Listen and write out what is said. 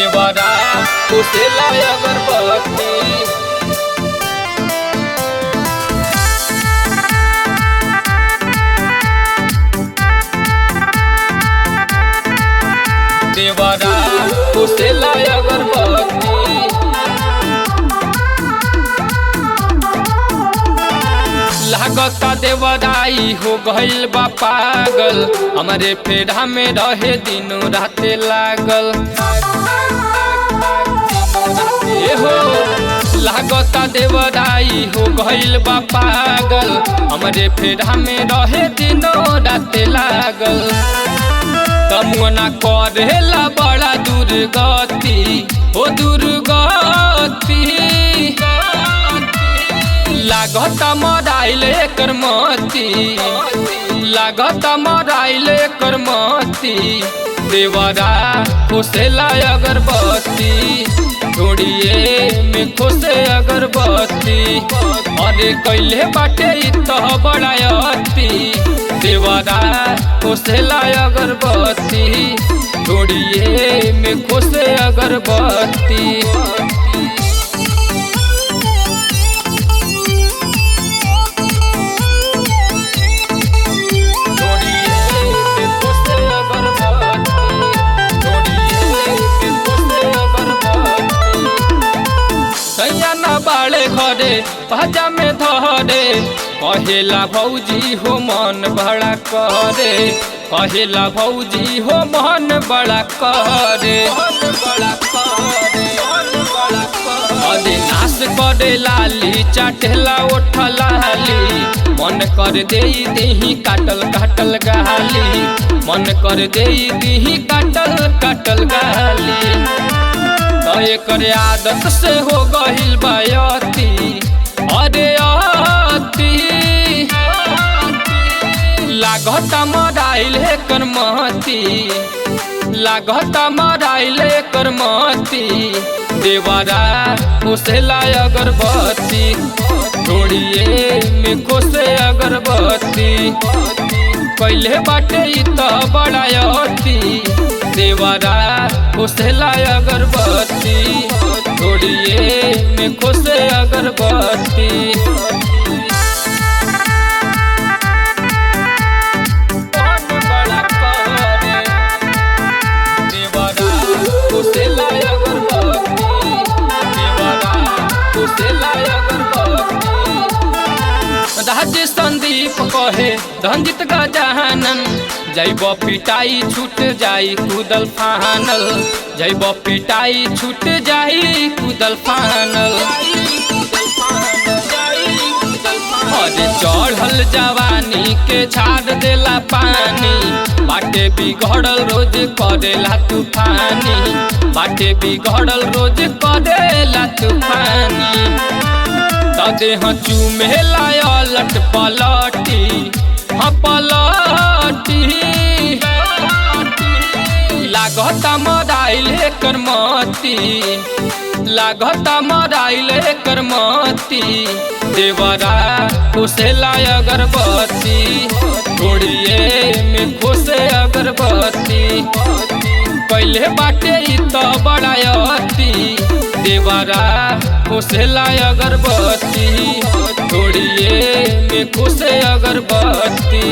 देवरा उसेला अगरबत्ती। देवरा उसेला अगरबत्ती। लागता देवराई हो गइल बा पागल, हमारे फेरा में रहे दिनों राते लागल। ए हो लागता देवराई हो गइल बा पागल, हमारे फेरा में रहे दिनों राते लागल। तमुना करेला बड़ा दुर्गति, ओ दुर्गति। लागता मराइल एकर मती, लागता मराइल एकर मती। देवरा खोसेला अगरबत्ती, छोड़िए में खोसे अगरबत्ती। अरे कैले बाटे इतह बड़ा अति, देवरा खोसेला अगरबत्ती, छोड़िए में खोसे अगरबत्ती। बाले घरे पजा में धरे, कहेला भौजी हो मन बड़ा करे, कहेला भौजी हो मन बड़ा करे। अरे नाश करे लाली चाटेला ओठ लाली, मन कर देई देही काटल काटल गाली, मन कर देई देही काटल काटल गाली। एकर आदत से हो गइल बा अति, अरे अति। लागता मराइल एकर मती, लागता मराइल एकर मती। देवरा खोसेला अगरबत्ती, छोड़िए में खोसे अगरबत्ती। कैले बाटे इतह बड़ा अति, देवरा खोसेला अगरबत्ती, छोड़िए में खोसे अगरबत्ती। देवरा खोसेला अगरबत्ती, देवरा खोसेला अगरबत्ती। राजे संदीप कहे रंजित गजानन, जैब पिटाई छूट जाई कूदल फानल, जैब पिटाई छूट जाई कूदल फानल। अरे चढ़ल जवानी के झाड़ देला पानी, बाटे बिगड़ल रोज करेला तूफानी, बाटे बिगड़ल रोज करेला तूफानी। देह चुमेला अलट पलटी, हाँ पलटी। लागता मराइल एकर मती, लागता मराइल एकर मती। देवरा खोसेला अगरबत्ती, छोड़िए में खोसे अगरबत्ती। कैले बाटे इतह बड़ा अति, देवरा खोसेला अगरबत्ती, छोड़िए में खोसे अगरबत्ती।